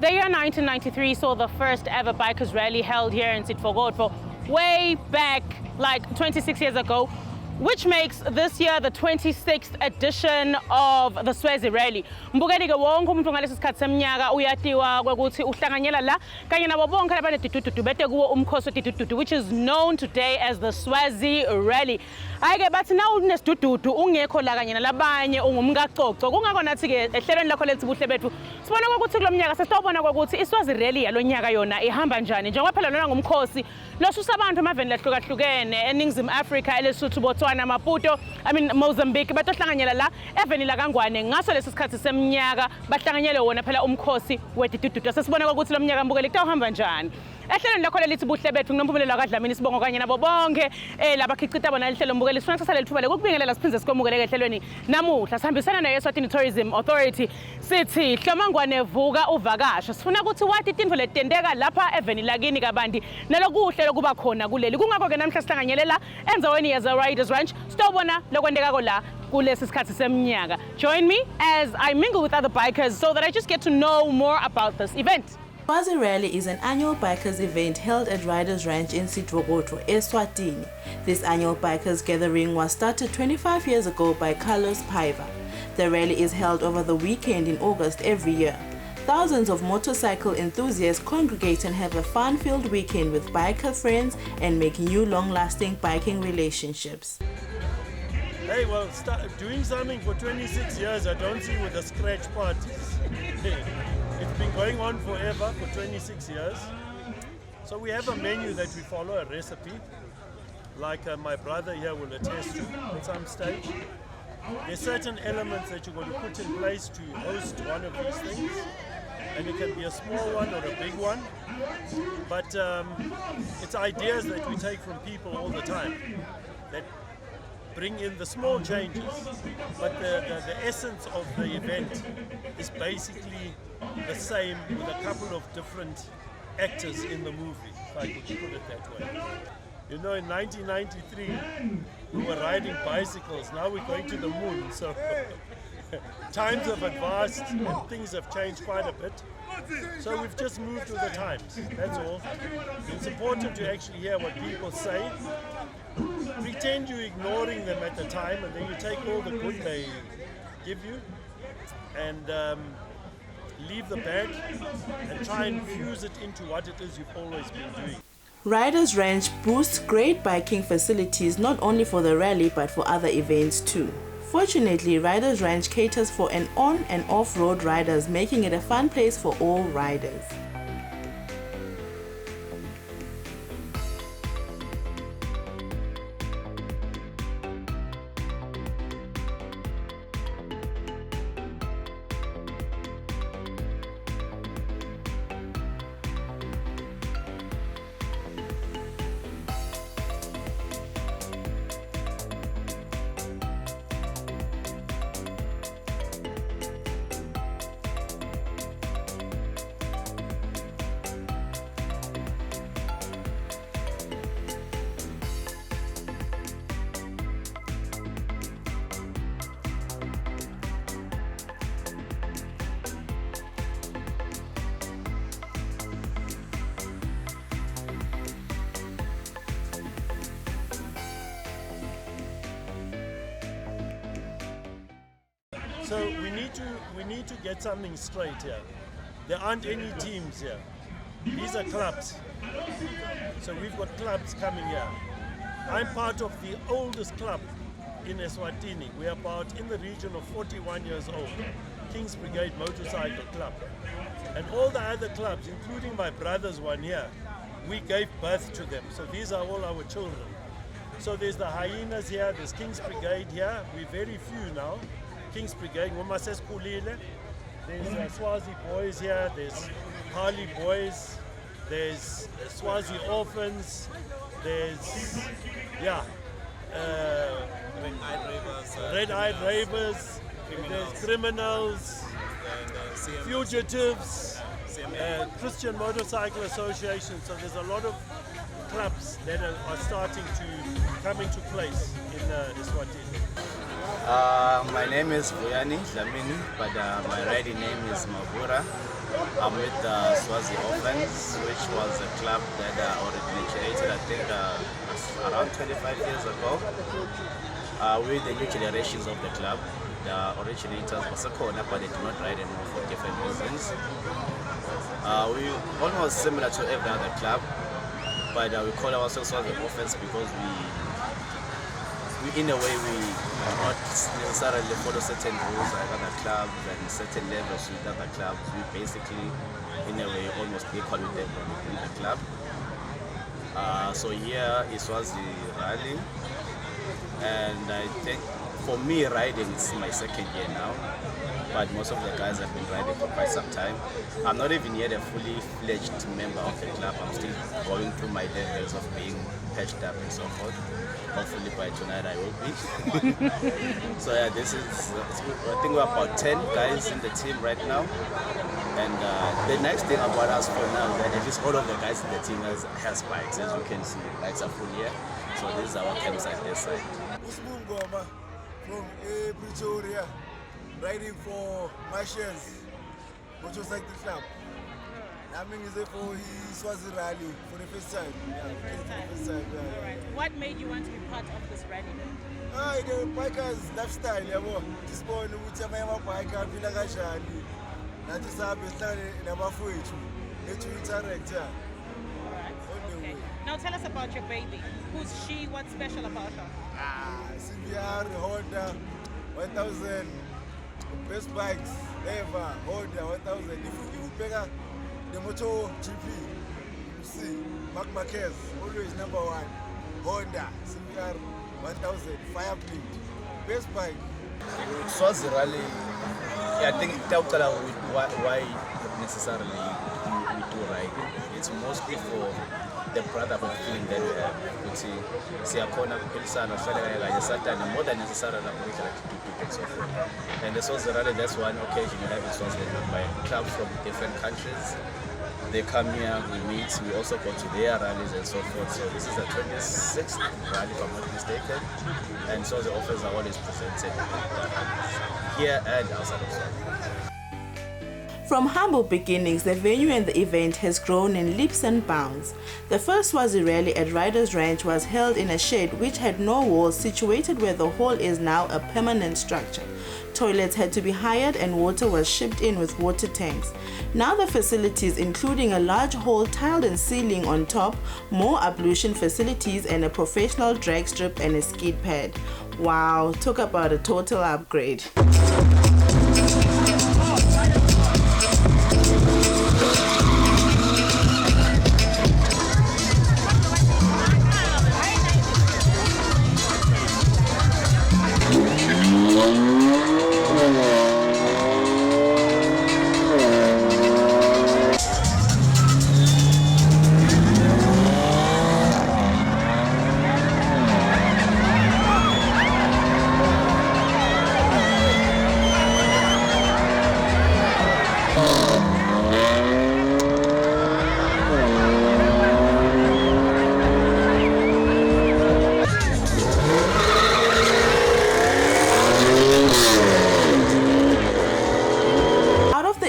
The year 1993 saw the first ever bikers rally held here in Sidvokodvo, way back, like 26 years ago, which makes this year the 26th edition of the Eswatini Rally. Mbukeni ke wonke umuntu ngalesi sikhathi seminyaka uyatiwa ukuthi uhlanganyela la kanye nabo bonke labanedidududu bete kuwo umkhosi wedidududu, which is known today as the Eswatini Rally. Ayike bathi na unesidududu ungekho la kanye nalabanye ungumkacoco. Kungakho nathi ke ehlelweni lakho lethi Buhle Betfu sibona ukuthi kulomnyaka sesitobona ukuthi iSwatini Rally yalonyaka yona ihamba njani njengoba phela lona ngumkhosi losusa abantu emaveni lahlukahlukene eNingizimu Afrika, eLesotho, Botswana, Maputo, Mozambique batohlanganyela la eveni la kaNgwane ngaso lesi sikhathi seminyaka bahlanganyele wona phela umkhosi wedidududu. Sesibona ukuthi lo mnyaka mbukeli kutawuhamba njani. Ehlelweni lakho lelithi Buhle Betfu nginomphumela kaDlamini Sibongo kanye nabo bonke labakhicita bona lihlelo mbukeli sifuna sisale lithuba lokubingelela siphinze sikomukele ehlelweni namuhla sihambisana neEswatini Tourism Authority sithi hlomangwane vuka uvakasha. Sifuna ukuthi wathi izinto letendeka lapha eveni lakini kabanti nalokuhle lokuba khona kuleli. Kungakho ke namhla sihlanganyelela enzaweni yaza Riders Ranch sitobona lokwendeka la kulesi sikhathi seminyaka. Join me as I mingle with other bikers so that I just get to know more about this event. Eswatini Rally is an annual bikers event held at Riders Ranch in Sidvokodvo, Eswatini. This annual bikers gathering was started 25 years ago by Carlos Paiva. The rally is held over the weekend in August every year. Thousands of motorcycle enthusiasts congregate and have a fun-filled weekend with biker friends and make new long-lasting biking relationships. Hey, well, doing something for 26 years, I don't see with the scratch parties. It's been going on forever, for 26 years. So we have a menu that we follow, a recipe, like my brother here will attest to at some stage. There's certain elements that you're going to put in place to host one of these things. And it can be a small one or a big one. But it's ideas that we take from people all the time that bring in the small changes, but the essence of the event is basically the same with a couple of different actors in the movie, if I could put it that way. You know, in 1993, we were riding bicycles. Now we're going to the moon, so times have advanced and things have changed quite a bit. So we've just moved with the times, that's all. It's important to actually hear what people say. Pretend you're ignoring them at the time, and then you take all the good they give you and leave the bad and try and fuse it into what it is you've always been doing. Riders Ranch boasts great biking facilities not only for the rally but for other events too. Fortunately, Riders Ranch caters for an on- and off-road riders, making it a fun place for all riders. So we need to get something straight here. There aren't any teams here. These are clubs. So we've got clubs coming here. I'm part of the oldest club in Eswatini. We're about in the region of 41 years old. King's Brigade Motorcycle Club. And all the other clubs, including my brother's one here, we gave birth to them. So these are all our children. So there's the Hyenas here, there's King's Brigade here. We're very few now. King's Brigade, there's Swazi Boys here, there's Harley Boys, there's Swazi Orphans, there's, Red-Eyed Ravers, there's Criminals, Fugitives, Christian Motorcycle Association. So there's a lot of clubs that are starting to come into place in Eswatini. My name is Dlamini, but my riding name is Mabura. I'm with Swazi Offense, which was a club that originated, I think, around 25 years ago. We're the new generations of the club. The originators were Sakona, but they do not ride anymore for different reasons. We almost similar to every other club, but we call ourselves Swazi Offense because we in a way we not necessarily follow certain rules like other clubs and certain levels with other clubs. We basically in a way almost equal with everyone in the club. So here it was the rally, and I think for me riding is my second year now, but most of the guys have been riding for quite some time. I'm not even yet a fully fledged member of the club. I'm still going through my levels of being patched up and so forth. Hopefully by tonight I will be. So yeah, this is, I think we're about 10 guys in the team right now. And the nice thing about us for now is that at least all of the guys in the team has bikes. As you can see, the bikes are full here. So this is our campsite this side. From Pretoria, riding for Martians, which was like the club. I mean, it's for Eswatini Rally for the first time. What made you want to be part of this rally? The bikers' lifestyle, this morning, which I'm a biker, I feel like I shall. Not just have a study in a buffet to interact. Okay. Now tell us about your baby. Who's she? What's special about her? CBR, Honda, 1000. Best bikes ever, Honda 1000. If you pick up the Moto GP, you see Mark Marquez, always number one. Honda, CBR 1000, Fireplate, best bike. Swazi Rally, I think why necessarily we do ride. It's mostly for the brotherhood feeling that we have. Siyakhona kuphilisana uhlale kanye Saturday more than necessarily and so forth. And the Swazi Rally, that's one occasion you have in Swaziland by clubs from different countries. They come here, we meet, we also go to their rallies and so forth. So this is the 26th rally, if I'm not mistaken. And so the offers are always presented here and outside of Swaziland. From humble beginnings, the venue and the event has grown in leaps and bounds. The first Swazi Rally at Riders Ranch was held in a shed which had no walls, situated where the hall is now a permanent structure. Toilets had to be hired and water was shipped in with water tanks. Now the facilities, including a large hall tiled and ceiling on top, more ablution facilities and a professional drag strip and a skid pad. Wow, talk about a total upgrade.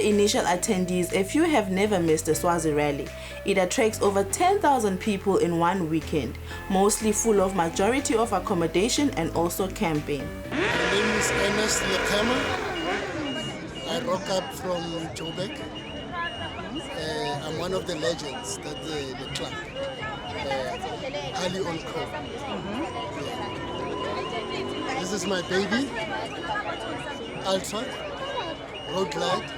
Initial attendees, a few have never missed the Swazi Rally. It attracts over 10,000 people in one weekend, mostly full of majority of accommodation and also camping. My name is Ernest Lekema. I rock up from Joburg. I'm one of the legends that the club, Ali on Call. This is my baby, Ultra, Road Glide.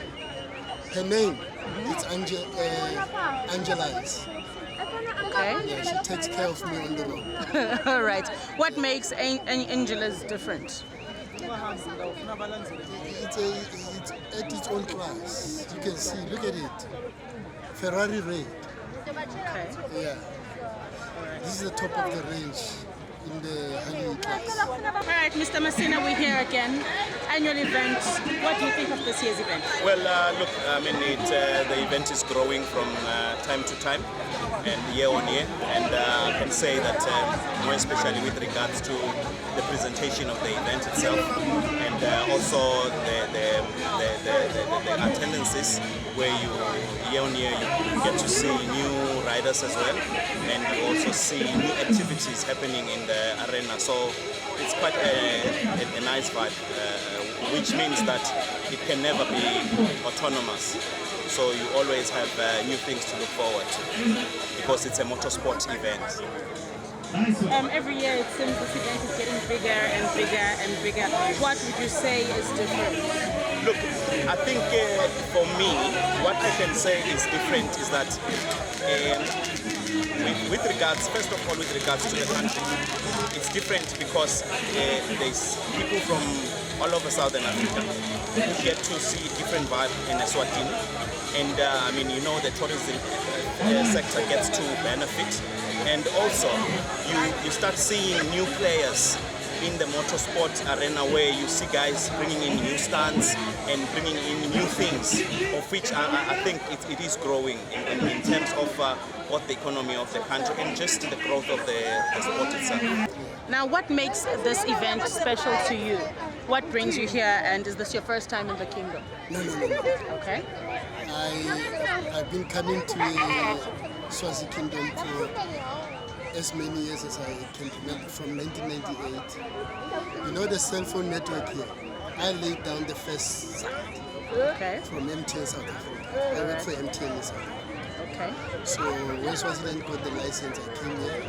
Her name is Angela. Okay. Yeah, she takes care of me on the road. All right. What makes Angela's different? It's at its own class. You can see, look at it. Ferrari red. Okay. Yeah. This is the top of the range in the Harley class. All right, Mr. Messina, we're here again. Annual event. What do you think of this year's event? Well, look, I mean, the event is growing from time to time and year on year. And I can say that more especially with regards to the presentation of the event itself and and also the attendances where year on year you get to see new riders as well, and you also see new activities happening in the arena. So it's quite a nice vibe, which means that it can never be autonomous. So you always have new things to look forward to because it's a motorsport event. Every year it seems this event is getting bigger and bigger and bigger. What would you say is different? Look, I think for me, what I can say is different is that with regards, first of all, with regards to the country, it's different because there's people from all over Southern Africa who get to see different vibe in Eswatini. And I mean, you know, the tourism sector gets to benefit. And also, you start seeing new players in the motorsport arena where you see guys bringing in new stunts and bringing in new things, of which I think it is growing in terms of what the economy of the country and just the growth of the sport itself. Now, what makes this event special to you? What brings you here, and is this your first time in the kingdom? No. Okay. I've been coming to Swazi Kingdom for as many years as I can remember, from 1998. You know the cell phone network here? I laid down the first site from MTN South Africa. I worked for MTN in South Africa. Okay. So when Swaziland got the license, I came here,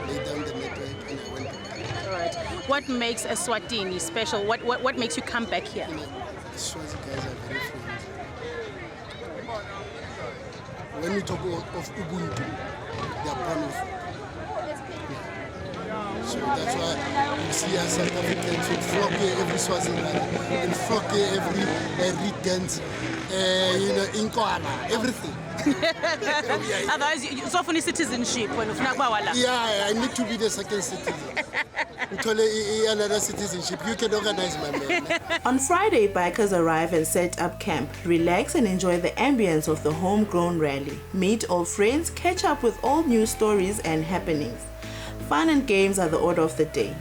laid down the network, and I went back. All right. What makes Eswatini special? What makes you come back here? You know, the Swazi guys are very friendly. When we talk of Ubuntu, they are proud of it. So that's why you see us South Africans who flock here every Swazi Rally, and flock here every dance, in Koala, everything. Otherwise, it's often citizenship when you Yeah, I need to be the second citizen. Another citizenship. You can organize my man. On Friday, bikers arrive and set up camp, relax and enjoy the ambience of the homegrown rally. Meet old friends, catch up with all new stories and happenings. Fun and games are the order of the day.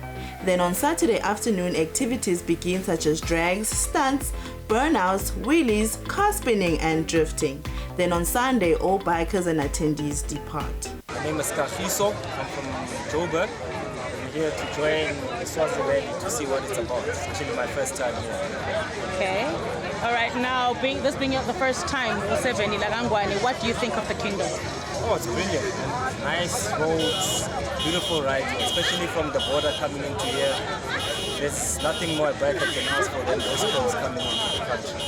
Then on Saturday afternoon, activities begin such as drags, stunts, burnouts, wheelies, car spinning and drifting. Then on Sunday, all bikers and attendees depart. My name is Kafiso. I'm from Joburg. I'm here to join the Swazi Rally to see what it's about. It's actually my first time here. Okay. All right. Now, this being the first time, what do you think of the kingdom? Oh, it's brilliant. Nice roads, beautiful ride, especially from the border coming into here. There's nothing more a biker can ask for than those girls coming into the country.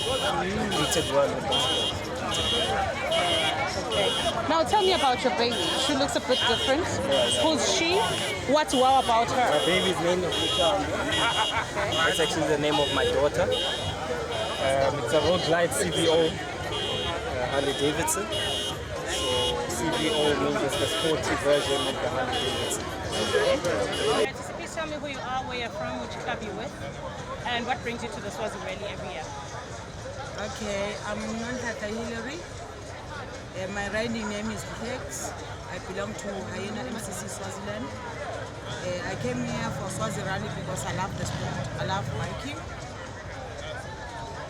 Treated well with those girls. Okay. Now tell me about your baby. She looks a bit different. Who's she? What's wow about her? My baby's name is Michelle. That's actually the name of my daughter. It's a Road Glide CVO Harley Davidson. So CVO means it's the sporty version of the Harley Davidson. Okay. Just please tell me who you are, where you're from, which club you're with, and what brings you to the Swazi Rally every year. Okay, I'm Nontata Hillary. My riding name is Hex. I belong to Hyena MCC Swaziland. I came here for Swazi Rally because I love the sport. I love biking.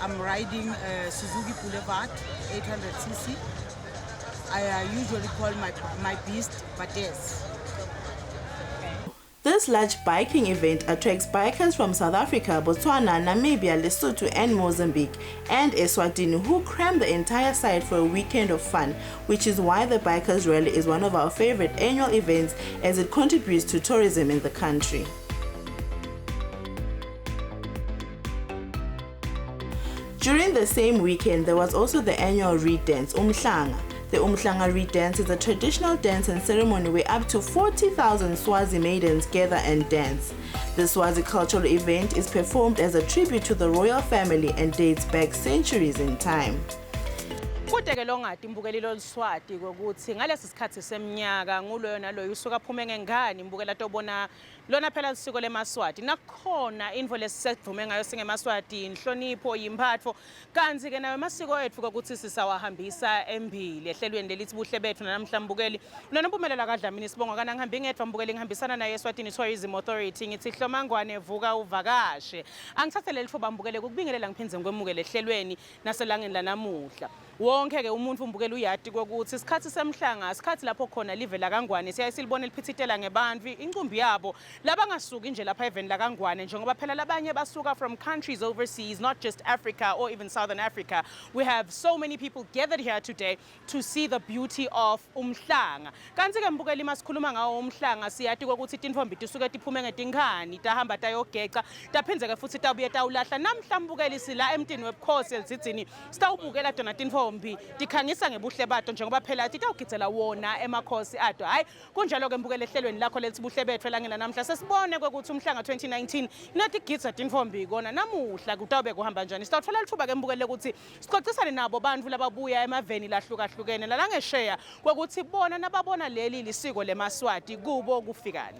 I'm riding Suzuki Boulevard 800cc. I usually call my beast Bates. This large biking event attracts bikers from South Africa, Botswana, Namibia, Lesotho and Mozambique and Eswatini who cram the entire site for a weekend of fun, which is why the Bikers Rally is one of our favorite annual events as it contributes to tourism in the country. During the same weekend, there was also the annual Reed Dance, Umhlanga. The Umhlanga Reed Dance is a traditional dance and ceremony where up to 40,000 Swazi maidens gather and dance. The Swazi cultural event is performed as a tribute to the royal family and dates back centuries in time. Kude-ke longadi imbukeli loluswati kokuthi ngalesi sikhathi seminyaka nguloyo naloyo usuka aphume ngengane imbukela tobona lona phela lisiko lemaswati nakhona info lesivume ngayo singemaswati inhlonipho yimphatho kanzi-ke nayo amasiko ethu kokuthi sisawahambisa embili ehlelweni lelithi Buhle Betfu namhla mbukeli nona mpumelela kaDlamini sibonga kana ngihambi ngedwa mbukeli ngihambisana naye Eswatini Tourism Authority ngithi Hlomangwane vuka uvakashe angithathe leli thuba mbukele ukubingelela ngiphinze ngikwemukele ehlelweni naselangeni lanamuhla wonke-ke umuntu umbukela uyati kokuthi isikhathi semhlanga isikhathi lapho khona live laKangwane siyaye silibone liphithitela ngebantu incumbi yabo labangasuki nje lapha eveni laKangwane njengoba phela labanye basuka from countries overseas, not just Africa or even Southern Africa. We have so many people gathered here today to see the beauty of umhlanga. Kanti-ke mbukeli masikhuluma ngawo umhlanga siyati kokuthi tinfombi tisuke tiphume ngetinkani tahamba tayogeca taphindze-ke futhi tabuye tawulahla namhla mbukeli sila emntini webukhosi elidzidzini sitawubukela tona tinfombi tikhangisa ngebuhle bato njengoba phela titawugitsela wona emakhosi ato hayi kunjalo-ke mbukeli ehlelweni lakho lethi Buhle Betfu elangeni namhla sesibone kwekuthi umhlanga 2019 inatigidza tinfombi kona namuhla kutawube kuhamba njani sitawuthola lithuba-ke mbukeli ukuthi sixoxisane nabo bantfu lababuya emaveni lahlukahlukene lalangesheya kwekuthi bona nababona leli lisiko lemaswati kubo kufikani.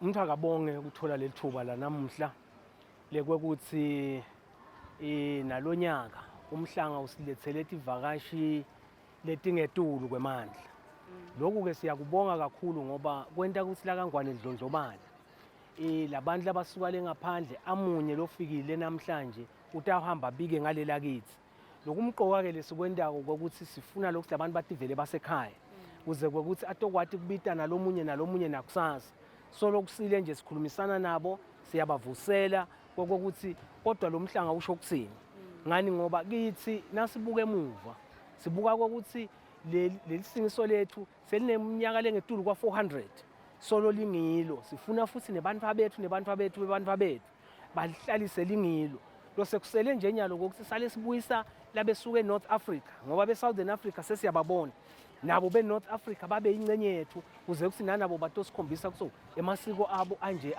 Umuntu akabonge ukuthola leli thuba la namuhla lekwekuthi nalonyaka umhlanga usilethele ivakashi letingetulu kwemandla. Lokhu ke siyakubonga kakhulu ngoba kwenta ukuthi la Kangwane lidlondlobala. Labantu labasuka lengaphandle amunye lofikile namhlanje utahamba bike ngalela kithi. Lokumqoka ke lesikwendako ukuthi sifuna lokho labantu bativele basekhaya. Kuze kwekuthi atokwati kubita nalomunye nakusasa. Solo kusile nje sikhulumisana nabo siyabavusela kokuthi kodwa lo mhlanga usho kuthini ngani ngoba kithi nasibuka emuva sibuka ukuthi leli singiso lethu selineminyaka lengetulu kwa 400 solo lingilo sifuna futhi nebantu bethu bahlalise lingilo lo sekusele nje nyalo ukuthi sale sibuyisa labesuke North Africa ngoba be Southern Africa sesiyababona nabo be North Africa babe ingcenye yethu kuze kuthi nanabo batosikhombisa kuso emasiko abo anje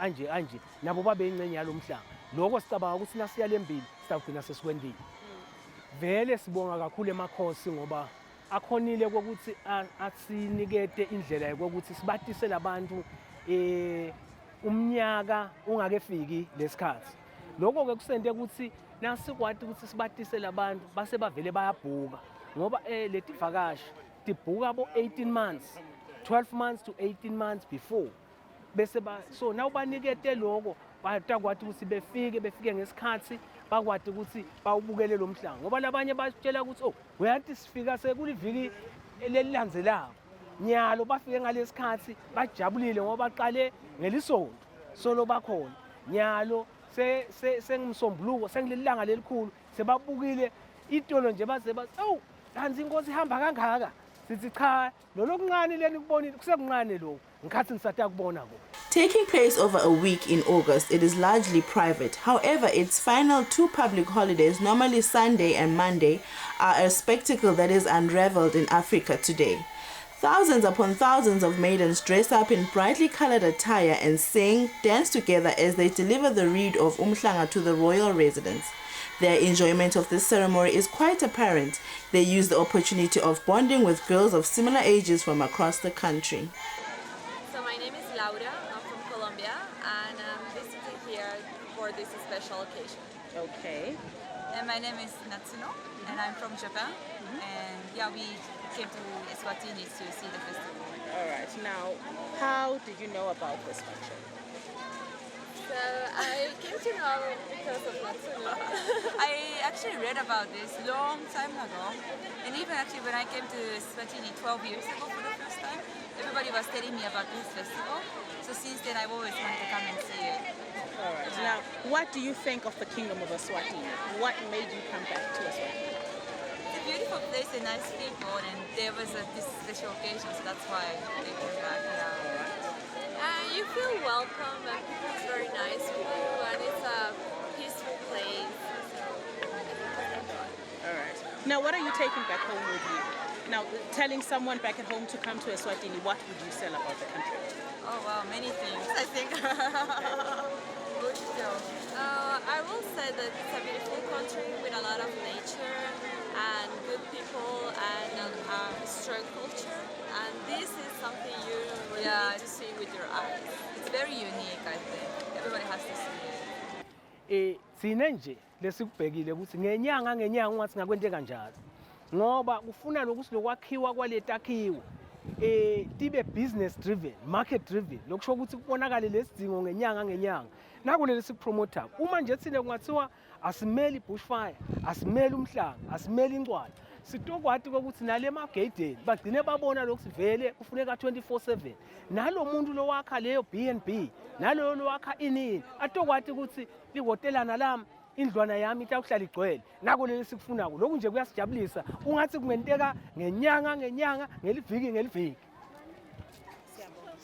nabo babe ingcenye yalomhlanga lokho sicabanga ukuthi nasiya lembili sitagcina sesikwendile. vele sibonga kakhulu emakhosi ngoba akhonile kokuthi asinikete indlela yokuthi sibatise labantu umnyaka ungakefiki lesikhathi. Lokho ke kusente ukuthi nasikwati ukuthi sibatise labantu base bavele bayabhuka ngoba leti vakashi tibhuka bo 18 months 12 months to 18 months before bese so nawubanikete lokho batakwathi ukuthi befike ngesikhathi bakwati ukuthi bawubukele lo mhlanga ngoba labanye batshela ukuthi oh uyathi sifika sekuliviki lelilandzelako nyalo bafike ngalesikhathi bajabulile ngoba baqale ngelisonto solo bakhona nyalo sengimsombuluko sengililanga lelikhulu sebabukile itolo nje baze bathi oh kanzi inkosi ihamba kangaka sithi cha lolokuncane leni kubonile kusekuncane lo ngikhathi ngisatha kubona ko. Taking place over a week in August, it is largely private. However, its final 2 public holidays, normally Sunday and Monday, are a spectacle that is unraveled in Africa today. Thousands upon thousands of maidens dress up in brightly colored attire and sing, dance together as they deliver the reed of umhlanga to the royal residents. Their enjoyment of this ceremony is quite apparent. They use the opportunity of bonding with girls of similar ages from across the country. So my name is Laura, I'm from Colombia, and I'm visiting here for this special occasion. Okay. And my name is Natsuno, and I'm from Japan. And yeah, we came to Eswatini to see the festival. All right. Now, how did you know about this function? So I came to know because of Natsuno. I actually read about this long time ago, and even actually when I came to Eswatini 12 years ago for the first time, everybody was telling me about this festival. So since then, I've always wanted to come and see it. All right. Now, what do you think of the Kingdom of Eswatini? What made you come back to Eswatini? It's a beautiful place and nice people, and there was this special occasion, so that's why they came back. Yeah. You feel welcome, and people are very nice with you, and it's a peaceful place. So I think that's fun. All right. Now, what are you taking back home with you? Now, telling someone back at home to come to Eswatini, what would you say about the country? Oh wow, many things, I think. Good job. I will say that it's a beautiful country with a lot of nature and good people and a strong culture. And this is something you really need to see with your eyes. It's very unique, I think. Everybody has to see it. Sine nje lesikubhekile ukuthi ngenyanga ungathi ngakwente kanjalo ngoba kufuna lokuthi lokwakhiwa kwaletakhiwo tibe business driven, market driven, lokusho ukuthi kubonakale lesidingo ngenyanga nakuleli sipromoter uma nje thina kungathiwa asimeli bushfire, asimeli umhlanga, asimeli ingcwala sitokwati ukuthi nale magedeni bagcine babona lokhu sivele kufuneka 24/7 nalo muntu lo wakha leyo B&B nalo lo wakha inini atokwati ukuthi lihotelana lami indlwana yami itakuhlala igcwele nakuleli sikufunako lokhu nje kuyasijabulisa ungathi kungenteka ngenyanga ngeliviki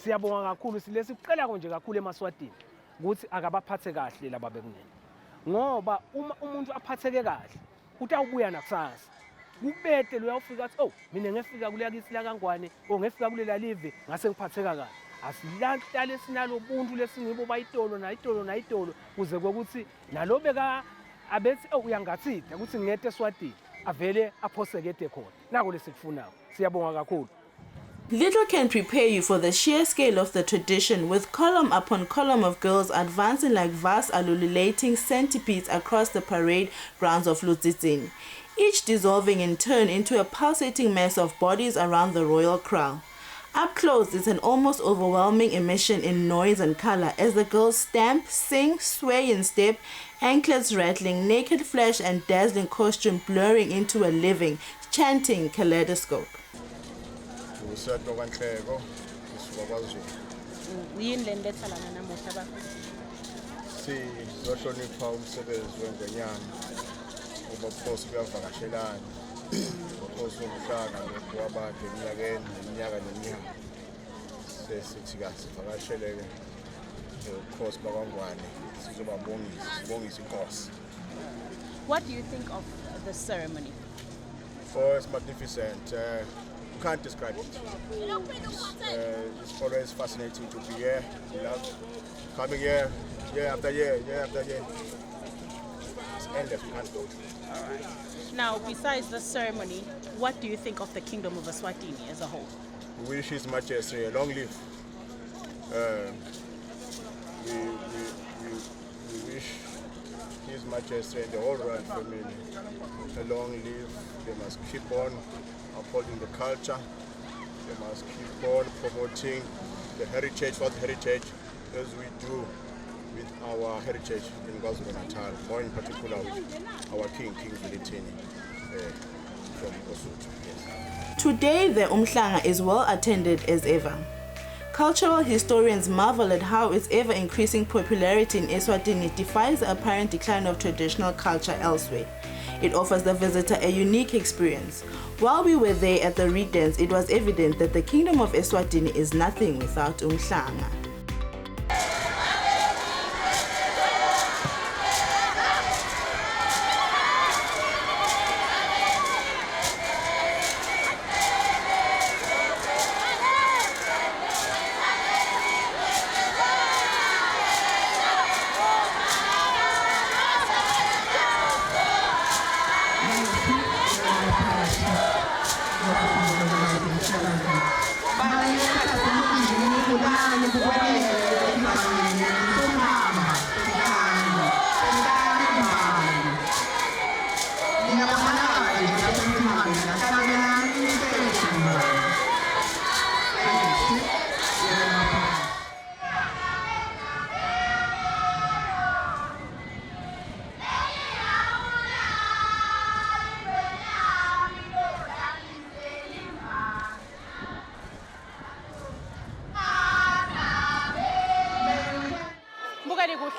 siyabonga kakhulu silesiqela konje kakhulu eMaswatini ukuthi akabaphathe kahle laba bekunene ngoba uma umuntu aphatheke kahle utawubuya nakusasa kubete lo uyafika athi oh mina ngefika kuleyakisi la kangwane ngefika kulela live ngase ngiphatheka kahle asilahlale sinalo ubuntu lesingibo bayitolo nayitolo kuze kokuthi nalo beka abethi oh uyangathida ukuthi ngete Eswatini avele aphosekete khona nako lesikufunako siyabonga kakhulu. Little can prepare you for the sheer scale of the tradition, with column upon column of girls advancing like vast ululating centipedes across the parade grounds of Lutzitsini, each dissolving in turn into a pulsating mass of bodies around the royal crown. Up close, it's an almost overwhelming immersion in noise and color as the girls stamp, sing, sway in step, anklets rattling, naked flesh and dazzling costume blurring into a living, chanting kaleidoscope. Yini le ndethalana namuhla ba? Sizohlonipha umsebenzi wengonyama ubukhosi kuyavakashelana ubukhosi umhlanga ngokwabade eminyaka neminyaka sesithi kasivakasheleke ubukhosi bakangwane sizobabongisa inkosi. What do you think of the ceremony? Oh, it's magnificent. Can't describe it. It's always fascinating to be here. You love coming here, year after year. It's endless. We can't go. All right. Now, besides the ceremony, what do you think of the Kingdom of Eswatini as a whole? We wish His Majesty a long live. We wish His Majesty and the whole royal family a long live. They must keep on upholding the culture. They must keep on promoting the heritage, what heritage, as we do with our heritage in KwaZulu-Natal, more in particular with our King Zwelithini from Osuthu. Yes. Today, the Umhlanga is well attended as ever. Cultural historians marvel at how its ever-increasing popularity in Eswatini defies the apparent decline of traditional culture elsewhere. It offers the visitor a unique experience. While we were there at the reed dance, it was evident that the Kingdom of Eswatini is nothing without Umhlanga.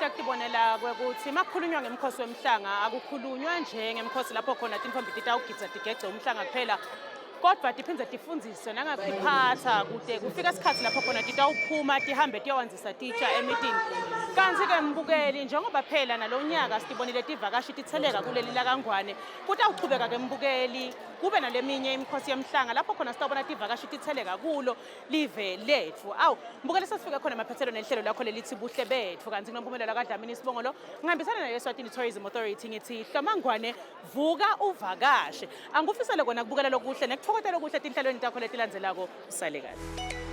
Kutibonela kwekuthi makukhulunywa ngemkhosi wemhlanga akukhulunywa nje ngemkhosi lapho khona tintombi titawugidza tigece umhlanga kuphela kodwa tiphindze tifundiswe nangakuphatha kude kufika isikhathi lapho khona titawuphuma tihambe tiyawanzisa titsha emitini kanti-ke mbukeli njengoba phela nalonyaka sitibonile tivakashi titheleka kuleli lakangwane kutawuchubeka-ke mbukeli kube naleminye imikhosi yemhlanga lapho khona sitawubona tivakashi titheleka kulo live letfu awu mbukeli sesifika khona emaphethelo nehlelo lakho lelithi buhle betfu kanti kunompumelelo kaDlamini Sibongolo ngihambisana nayo Eswatini Tourism Authority ngithi hlomangwane vuka uvakashe angufisele kona kubukela lokuhle nekuthokozela okuhle etinhlelweni takho letilandzelako usale kahle.